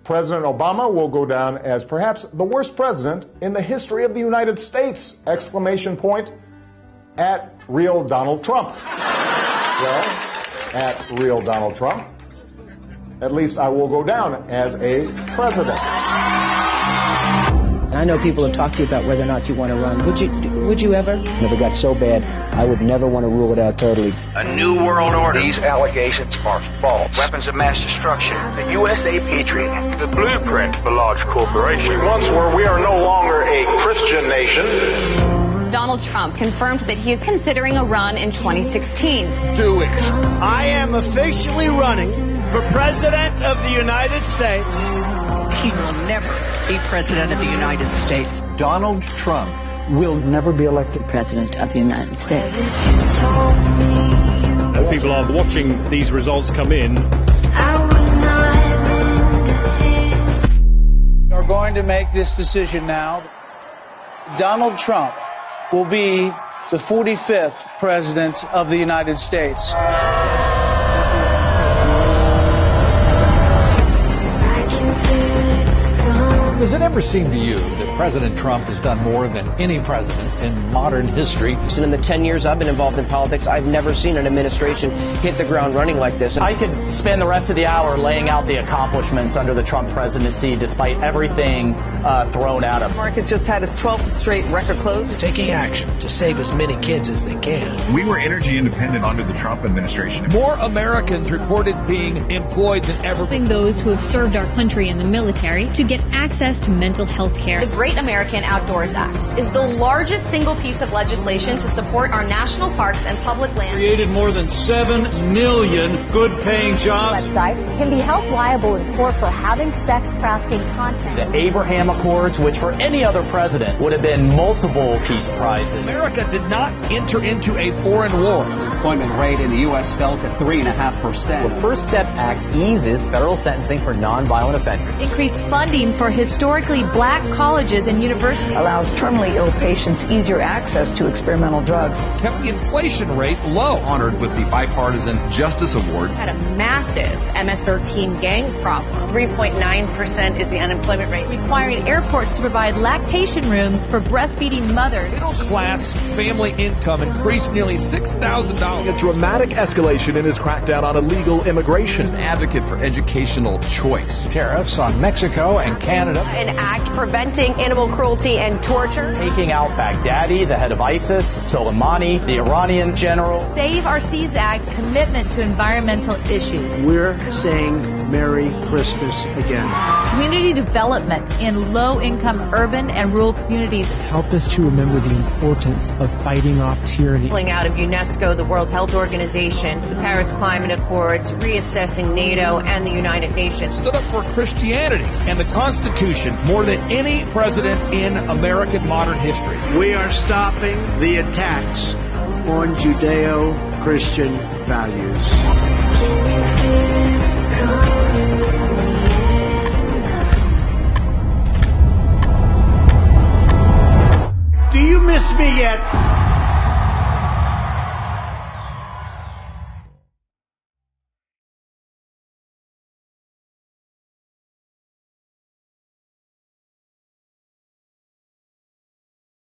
President Obama will go down as perhaps the worst president in the history of the United States! Exclamation point at real Donald Trump. Well, at real Donald Trump, at least I will go down as a president. I know people have talked to you about whether or not you want to run. Would you ever? Never got so bad, I would never want to rule it out totally. A new world order. These allegations are false. Weapons of mass destruction. The USA Patriot Act. The blueprint for large corporations. We once were, we are no longer a Christian nation. Donald Trump confirmed that he is considering a run in 2016. Do it. I am officially running for President of the United States. He will never be President of the United States. Donald Trump will never be elected President of the United States. As people are watching these results come in, we are going to make this decision now. Donald Trump will be the 45th President of the United States. Does it ever seem to you that President Trump has done more than any president in modern history? And in the 10 years I've been involved in politics, I've never seen an administration hit the ground running like this. I could spend the rest of the hour laying out the accomplishments under the Trump presidency, despite everything thrown at him. Market just had its 12th straight record close. Taking action to save as many kids as they can. We were energy independent under the Trump administration. More Americans reported being employed than ever. Helping those who have served our country in the military to get access to mental health care. The Great American Outdoors Act is the largest single piece of legislation to support our national parks and public lands. created more than 7 million good-paying jobs. Websites can be held liable in court for having sex trafficking content. The Abraham Accords, which for any other president would have been multiple peace prizes. America did not enter into a foreign war. The employment rate in the U.S. fell to 3.5%. The First Step Act eases federal sentencing for nonviolent offenders. Increased funding for historically black colleges and universities. Allows terminally ill patients easier access to experimental drugs. Kept the inflation rate low. Honored with the Bipartisan Justice Award. Had a massive MS-13 gang problem. 3.9% is the unemployment rate. Requiring airports to provide lactation rooms for breastfeeding mothers. Middle-class family income increased nearly $6,000. A dramatic escalation in his crackdown on illegal immigration. An advocate for educational choice. Tariffs on Mexico and Canada. An act preventing animal cruelty and torture. Taking out Baghdadi, the head of ISIS, Soleimani, the Iranian general. Save Our Seas Act commitment to environmental issues. We're saying Merry Christmas again. Community development in low-income urban and rural communities. Help us to remember the importance of fighting off tyranny. Pulling out of UNESCO, the World Health Organization, the Paris Climate Accords, reassessing NATO and the United Nations. Stood up for Christianity and the Constitution more than any president in American modern history. We are stopping the attacks on Judeo-Christian values. Do you miss me yet?